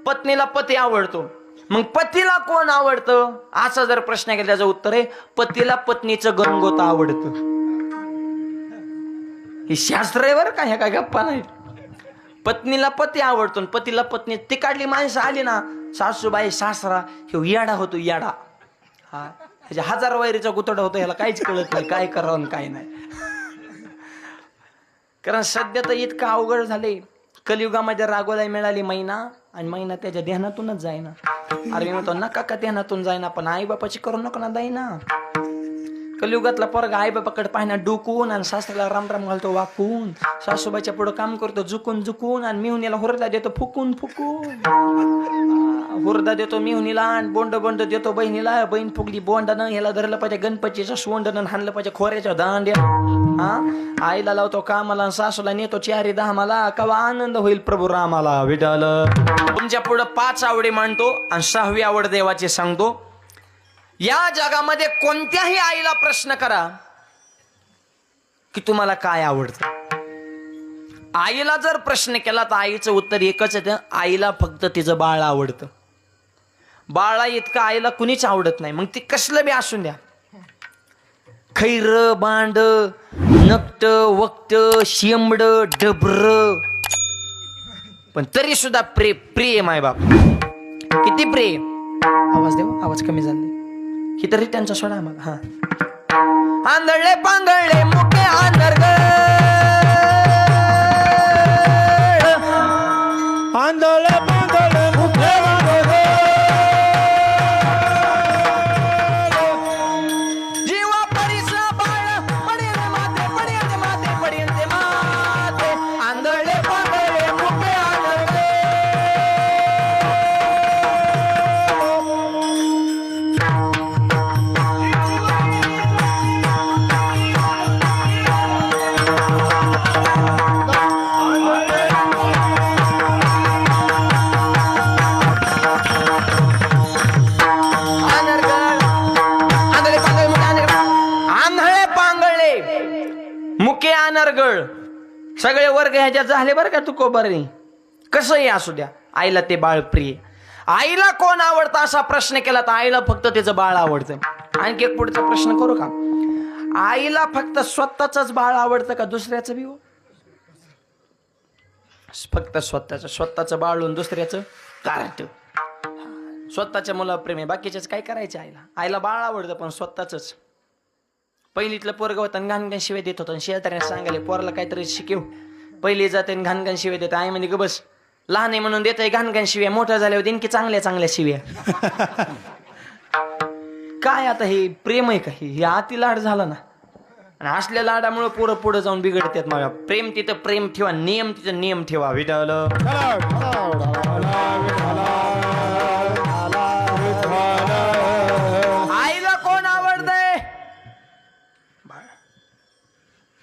पत्नीला पती आवडतो, मग पतीला कोण आवडतं असा जर प्रश्न केला त्याचं उत्तर आहे पतीला पत्नीचं गणगोत आवडतं. हे शास्त्र आहे बरं का, ह्या काय गप्पा नाही. पत्नीला पती आवडतो, पतीला पत्नी. ती काढली माणसं आली ना, सासूबाई सासरा, हे याडा होतो याडा. हा, ह्याच्या 1000 वैरीचा गुतडा होतो, ह्याला काहीच कळत नाही काय करावं काय नाही. कारण सध्या तर इतकं अवघड झाले. कलियुगामध्ये रागोलाई मिळाली मैना, आणि मैना त्याच्या ध्यानातूनच जाईना. अरे मी म्हणतो नका का ध्यानातून जाईना, पण आई बापाची करू नका ना दाईना. कलियुगातला पोरगा आई बापाकडे पाहिना डुकून, आणि सासऱ्याला रामराम घालतो वाकून, सासूबाईच्या पुढे काम करतो झुकून झुकून, आणि मिहुनीला हुरदा देतो फुकून फुकून. हुरदा देतो मिहुनीला, आणि बोंड बोंड देतो बहिणीला. बहीण फुगली बोंडानं, ह्याला धरलं पाहिजे गणपतीचं सोंडनं, हाणलं पाहिजे खोऱ्याच्या दांड्या. हा, आईला लावतो कामाला, सासूला नेतो चारी धामाला. कवा आनंद होईल प्रभू रामाला विठाल. तुमच्या पुढं 5 आवडी मांडतो, आणि 6वी आवड देवाची सांगतो. या जगामध्ये कोणत्याही आईला प्रश्न करा की तुम्हाला काय आवडतं. आईला जर प्रश्न केला तर आईचं उत्तर एकच येतं, आईला फक्त तिचं बाळ आवडतं. बाळा इतकं आईला कुणीच आवडत नाही, मग ती कसलं बी असून द्या. खैर बांड नकट वक्त शेंबड डबर, पण तरी सुद्धा प्रेम आहे बाप. किती प्रेम. आवाज देऊ, आवाज कमी झाला ही तरी त्यांचा सोडा आम्हाला. हा, आंधळे पांगळे मुके आंधळगड, आंधळे पांगळे मुके आंधळगड, जीवा परिसा बाळ पडेल माते पडेल माते पडेल ते माते. आंधळे पांगळे मुके आंधळगड. मुके अनर्गळ सगळे वर्ग ह्याच्यात झाले बरं का. तू बरे कसंही असू द्या, आईला ते बाळ प्रिय. आईला कोण आवडतं असा प्रश्न केला तर आईला फक्त त्याचं बाळ आवडतं. आणखी एक पुढचा प्रश्न करू का. आईला फक्त स्वतःच बाळ आवडतं का दुसऱ्याचं बी. फक्त स्वतःचं बाळ आणि दुसऱ्याचं कार्ट. स्वतःच्या मुलावर प्रेम आहे, बाकीच्याच काय करायचं. आईला बाळ आवडतं पण स्वतःच. पहिलीतलं पोरग होतं घाणघाण शिव्या देत होतं, शेजाऱ्याने सांगायला पोराला काहीतरी शिकव. पहिली जाते घाणघाण शिव्या देत. आई म्हणजे ग बस, लहान आहे म्हणून देत आहे घाणघाण शिव्या, मोठं झाल्यावर देईन की चांगल्या चांगल्या शिव्या. काय आता हे प्रेम आहे का. हे अति लाड झाला ना, आणि असल्या लाडामुळे पोरं पुढे जाऊन बिघडतात. मग प्रेम तिथं प्रेम ठेवा, नियम तिथं नियम ठेवा. विठाल आईला कोण आवडतंय.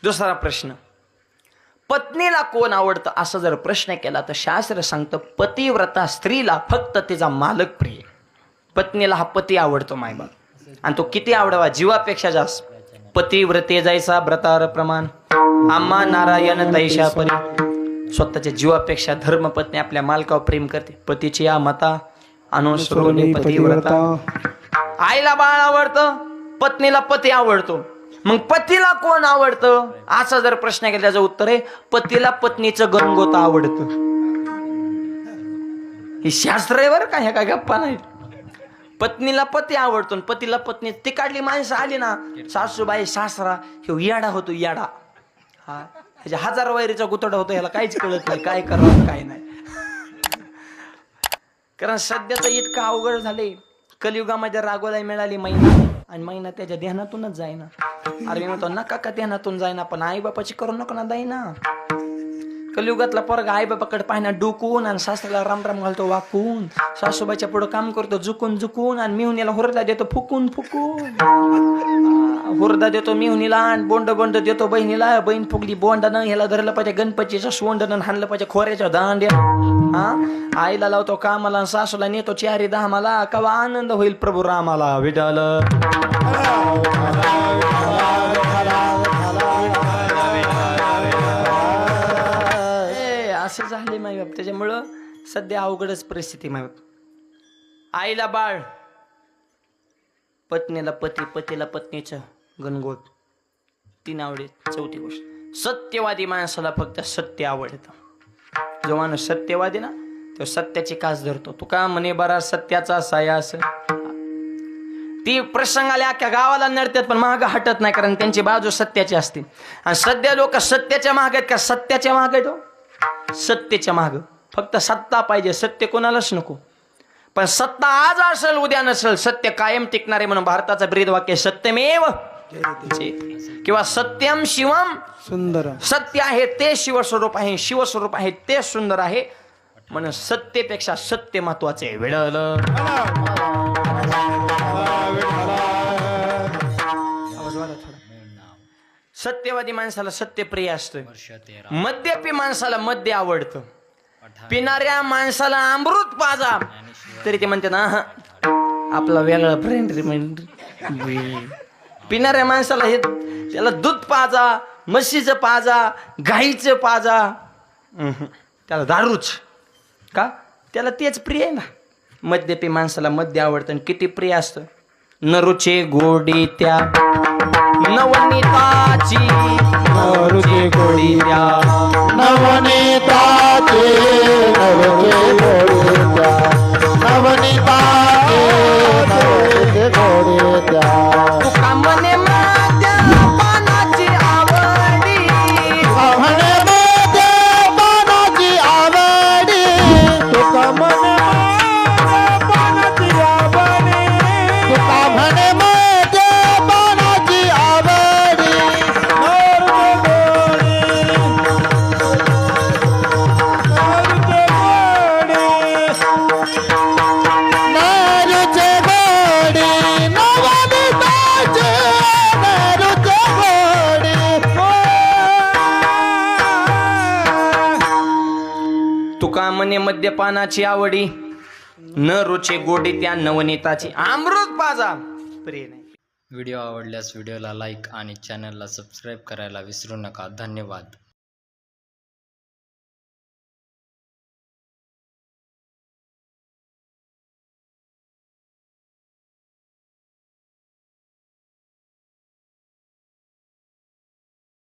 दुसरा प्रश्न, पत्नीला कोण आवडतं असा जर प्रश्न केला तर शास्त्र सांगतं पतिव्रता स्त्रीला फक्त तिचा मालक प्रिय. पत्नीला हा पती आवडतो मायबाप, आणि तो किती आवडावा जीवापेक्षा जास्त. पतिव्रते जायचा व्रतार प्रमाण, आम्हा नारायण तैशा परी. स्वतःच्या जीवापेक्षा धर्मपत्नी आपल्या मालकावर प्रेम करते. पतीची या मता अनुसरून पतिव्रता. आईला बाळ आवडतं, पत्नीला पती आवडतो, मग पतीला कोण आवडतं असा जर प्रश्न केला त्याचं उत्तर आहे पतीला पत्नीचं गणगोत आवडतं. हे शास्त्र आहे बरं का, ह्या काय गप्पा नाही. पत्नीला पती आवडतो, पतीला पत्नी. ती काढली माणसं आली ना, सासूबाई सासरा, हे याडा होतो याडा. हा, ह्याच्या 1000 वैरीचा गुतडा होतो, ह्याला काहीच कळत नाही काय करावं काय नाही. कारण सध्या तर इतकं अवघड झाले. कलियुगामध्ये रागोलाई मिळाली मैना, आणि मैना त्याच्या ध्यानातूनच जाईना. अरे मी म्हणतो नका का ध्यानातून जाईना, पण आई बापाची करू नका ना दाईना. कलियुगातला पोरगा आई बापाकडे पाहिना डुकून, आणि सासऱ्याला रामराम घालतो वाकून, सासूबाईच्या पुढे काम करतो झुकून झुकून, आणि मिहुनीला हुरदा देतो फुकून फुकून. हुरदा देतो मिहुनीला, आणि बोंड बोंड देतो बहिणीला. बहीण फुगली बोंडानं, ह्याला धरलं पाहिजे गणपतीचं सोंडनं, हाणलं पाहिजे खोऱ्याच्या दांड्या. हा, आईला लावतो कामाला, आणि सासूला नेतो चारी धामाला. कवा आनंद होईल प्रभू रामाला विठाल. असं झाले माय बाप. त्याच्यामुळं सध्या अवघडच परिस्थिती माहित. आईला बाळ, पत्नीला पती, पतीला पत्नीचं गणगोत, तीन आवडत. चौथी गोष्ट, सत्यवादी माणसाला फक्त सत्य आवडतं. जो माणूस सत्यवादी ना तो सत्याची कास धरतो. तू का म्हणे बरा सत्याचा सायास. ती प्रसंगाला अख्ख्या गावाला नडतात पण महाग हटत नाही, कारण त्यांची बाजू सत्याची असते. आणि सध्या लोक सत्याच्या माग आहेत का सत्याच्या माग आहेत? सत्तेच्या माग. फक्त सत्ता पाहिजे, सत्य कोणालाच नको. पण सत्ता आज असेल उद्या नसेल, सत्य कायम टिकणारे. म्हणून भारताचं ब्रीद वाक्य सत्यमेव जयते. किंवा सत्यम शिवम सुंदर. सत्य आहे ते शिवस्वरूप आहे, शिवस्वरूप आहे ते सुंदर आहे. म्हणून सत्तेपेक्षा सत्य महत्वाचे. विडल सत्यवादी माणसाला सत्य प्रिय असतं. मद्यपी माणसाला मद्य आवडतं. पिणाऱ्या माणसाला अमृत पाजा तरी ते म्हणते ना आपला वेगळा फ्रेंड. पिणाऱ्या माणसाला हे त्याला दूध पाजा, म्हशीचं पाजा, गाईचं पाजा, त्याला दारूच का, त्याला तेच प्रिय आहे ना. मद्यपी माणसाला मद्य आवडतं. आणि किती प्रिय असतं. नरूचे गोडी त्या नवनीताची, नरूचे गोडी त्या नवनीताचे, नवनीताचे गोडे नवनीताचे, नवनीताचे गोडे तुका म्हणे माझ्या पानाची आवडी, म्हणे माझ्या पानाची आवडी, तुका म्हणे माझ्या पानाची आवडी, तुका म्हणे माझ्या पानाची आवडी. नरूचे गोडे, नवनीताचे, नरूचे गोडे. तुका म्हणे मद्यपानाची आवडी, न रुचे गोडी त्या नवनीताची, अमृत पाजा प्रिय नाही. व्हिडिओ आवडल्यास व्हिडिओला लाईक आणि चॅनलला सबस्क्राईब करायला विसरू नका. धन्यवाद.